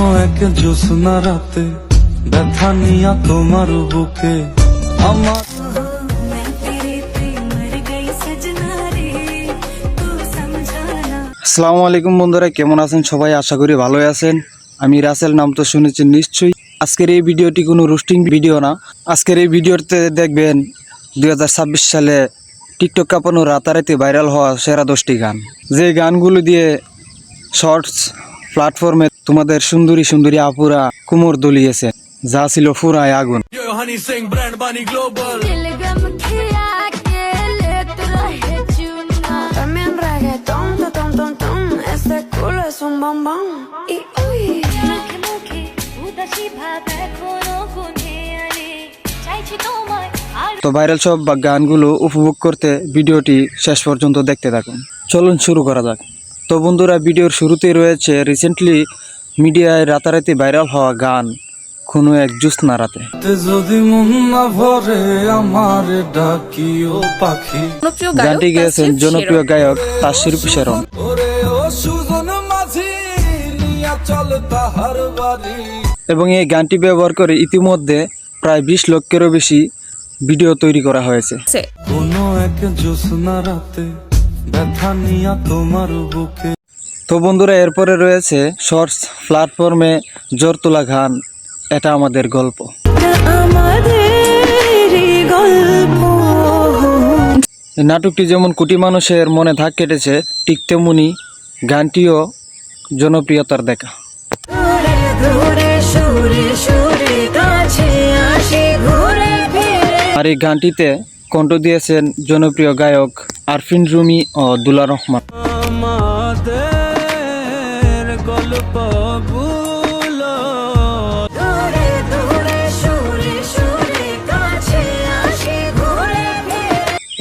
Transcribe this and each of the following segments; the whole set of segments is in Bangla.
কোনো এক জ্যোৎস্না রাতে ব্যথা নিয়া তোমার বুকে আমার আসসালামু আলাইকুম বন্ধুরা, কেমন আছেন সবাই? আশা করি ভালোই আছেন। আমি রাসেল, নাম তো শুনেছেন নিশ্চয়ই। আজকের এই ভিডিওটি কোনো রোস্টিং ভিডিও না। আজকের এই ভিডিওতে দেখবেন 2026 সালে টিকটক কাঁপানো রাতারাতি ভাইরাল হওয়া সেরা 10টি গান, যে গানগুলো দিয়ে শর্টস প্ল্যাটফর্মে তোমাদের সুন্দরী সুন্দরী আপুরা কুমোর দলিয়েছে, যা ছিল ফুরায় আগুন। তো ভাইরাল সব গানগুলো উপভোগ করতে ভিডিওটি শেষ পর্যন্ত দেখতে থাকুন। চলুন শুরু করা যাক। তো বন্ধুরা, ভিডিওর শুরুতেই রয়েছে রিসেন্টলি মিডিয়ায় রাতারাতি ভাইরাল হওয়া গান কোনো এক জ্যোৎস্না রাতে। যদি মন না ভরে আমার ডাকিও পাখি। গানটি গেয়েছেন জনপ্রিয় গায়ক তাসির পিশারন। এবং এই গানটি ব্যবহার করে ইতিমধ্যে প্রায় 20 লক্ষেরও বেশি ভিডিও তৈরি করা হয়েছে। কোনো এক জ্যোৎস্না রাতে ব্যথা নিয়া তোমার বুকে। তো বন্ধুরা, এরপরে রয়েছে শর্টস প্ল্যাটফর্মে জোর তোলা গান এটা আমাদের গল্প। এই নাটকটি যেমন কোটি মানুষের মনে দাগ কেটেছে, ঠিক তেমনি গানটিও জনপ্রিয়তার দেখা। আর এই গানটিতে কণ্ঠ দিয়েছেন জনপ্রিয় গায়ক আরফিন রুমি ও দুলা রহমান।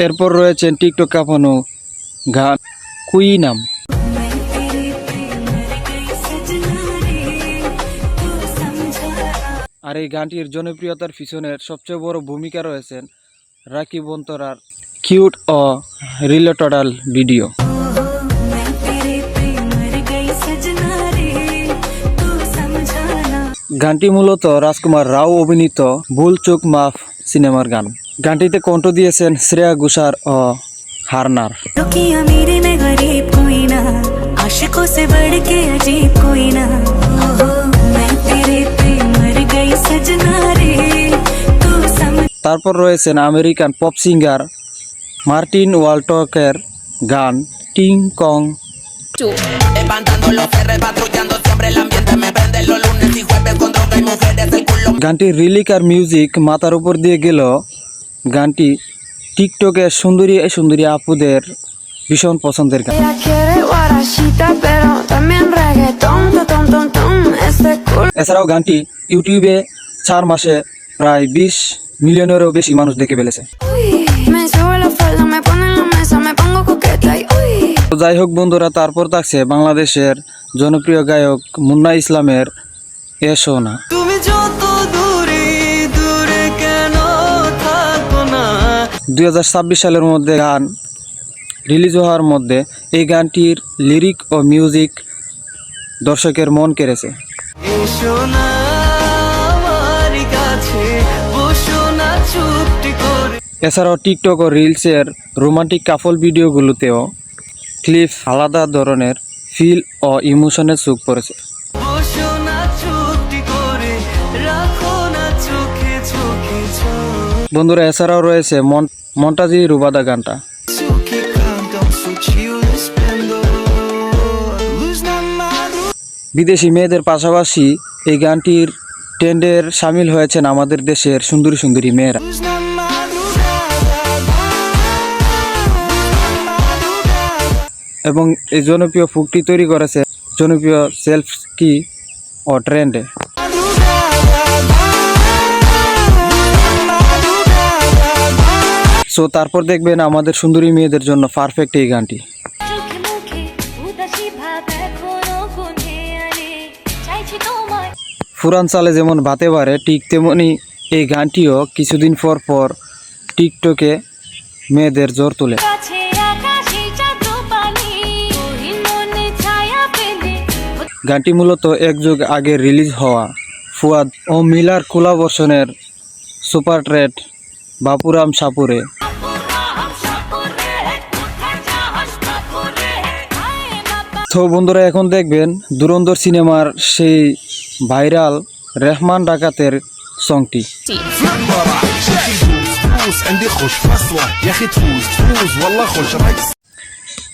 এরপর রয়েছেন টিকটক কাঁপানো গান কুই নাম। আর এই গানটির জনপ্রিয়তার পিছনের সবচেয়ে বড় ভূমিকা রয়েছেন রাকিব অন্তরার কিউট ও রিলেটেড ভিডিও। গানটি মূলত রাজকুমার রাও অভিনীত ভুল চোখ মাফ সিনেমার গান। গানটিতে কণ্ঠ দিয়েছেন শ্রেয়া ঘোষাল ও হারনার। তারপর রয়েছেন আমেরিকান পপ সিঙ্গার মার্টিন ওয়ালটকের গান টিং কং। গানটির রিলিক আর মিউজিক মাথার উপর দিয়ে গেল। গানটি টিকটকে সুন্দরী সুন্দরী আপুদের ভীষণ পছন্দের গান। এছাড়াও গানটি ইউটিউবে 4 মাসে প্রায় 20 মিলিয়নেরও বেশি মানুষ দেখে ফেলেছে। যাই হোক বন্ধুরা, তারপর থাকছে বাংলাদেশের জনপ্রিয় গায়ক মুন্না ইসলামের এসো না। 2026 সালের মধ্যে গান রিলিজ হওয়ার মধ্যে এই গানটির লিরিক ও মিউজিক দর্শকের মন কেড়েছে। এছাড়াও টিকটক ও রিলসের রোমান্টিক কাপল ভিডিওগুলোতেও ক্লিপ আলাদা ধরনের ফিল ও ইমোশনের চোখ পড়েছে। বন্ধুরা, এছাড়াও রয়েছে মন্টাজি রুবাদা গানটা। বিদেশি মেয়েদের পাশাপাশি এই গানটির ট্রেন্ডের সামিল হয়েছেন আমাদের দেশের সুন্দরী সুন্দরী মেয়েরা। এবং এই জনপ্রিয় ফুকটি তৈরি করেছে জনপ্রিয় সেলফ কি ও ট্রেন্ডে। সো তারপর দেখবেন আমাদের সুন্দরী মেয়েদের জন্য পারফেক্ট এই গানটি। ফুরান চালে যেমন ভাতে পারে, ঠিক তেমনি এই গানটিও কিছুদিন পর পর টিকটকে মেয়েদের জোর তোলে। গানটি মূলত এক যুগ আগে রিলিজ হওয়া ফুয়াদ ও মিলার কোলাবরেশনের সুপার ট্রেড বাপুরাম সাপুরে। তো বন্ধুরা, এখন দেখবেন ধুরন্ধর সিনেমার সেই ভাইরাল রেহমান ডাকাতের সংটি।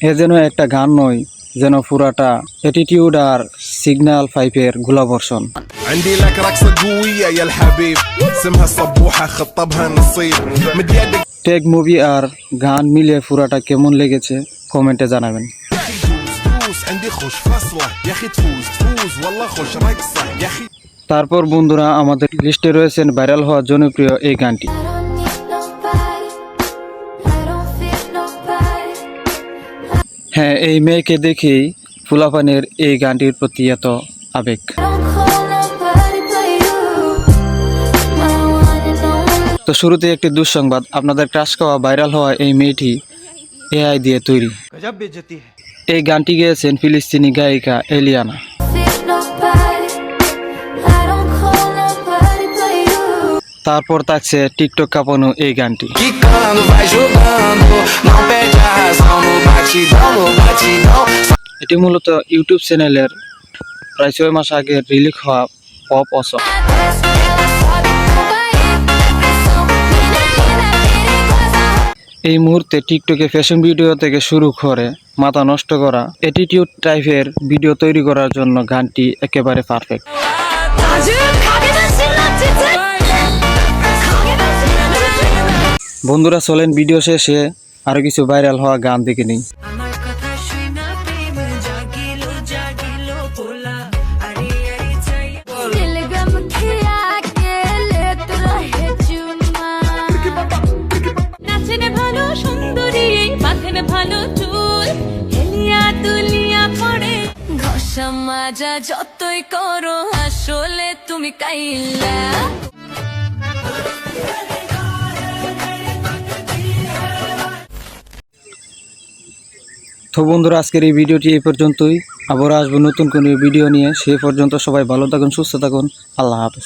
এ যেন একটা গান নয়, যেন পুরাটা অ্যাটিটিউড আর সিগন্যাল 5-এর গোলাবর্ষণ। عندي لك رقصة قوية يا الحبيب اسمها الصبوحة خطبها نصيب مد يدك টেক মুভি আর গান মিলে পুরাটা কেমন লেগেছে কমেন্টে জানাবেন। تفوز عندي خوش فصلة يا اخي تفوز والله خوش رقصة يا اخي। তারপর বন্ধুরা, আমাদের লিস্টে রয়েছেন ভাইরাল হওয়া জনপ্রিয় এই গানটি। হ্যাঁ, এই মেয়েকে দেখেই ফুলাপানের এই গানটির প্রতি এত আবেগ। তো শুরুতে একটি দুঃসংবাদ, আপনাদের ক্রাশ খাওয়া ভাইরাল হওয়া এই মেয়েটি এআই দিয়ে তৈরি। এই গানটি গেয়েছেন ফিলিস্তিনি গায়িকা এলিয়ানা। তারপর থাকছে টিকটক কাঁপানো এই গানটি। এটি মূলত ইউটিউব চ্যানেলের প্রায় 6 মাস আগে রিলিজ হওয়া পপ অসম। এই মুহূর্তে টিকটকে ফ্যাশন ভিডিও থেকে শুরু করে মাথা নষ্ট করা অ্যাটিটিউড টাইপের ভিডিও তৈরি করার জন্য গানটি একেবারে পারফেক্ট। বন্ধুরা, চলেন ভিডিও শেষে আরো কিছু ভাইরাল হওয়া গান দেখে নিই। মাজা যতই করো আসলে তুমি কাইলা। তো বন্ধুরা, আজকের এই ভিডিওটি এই পর্যন্তই। আবার আসবো নতুন কোনো ভিডিও নিয়ে। সেই পর্যন্ত সবাই ভালো থাকুন, সুস্থ থাকুন। আল্লাহ হাফেজ।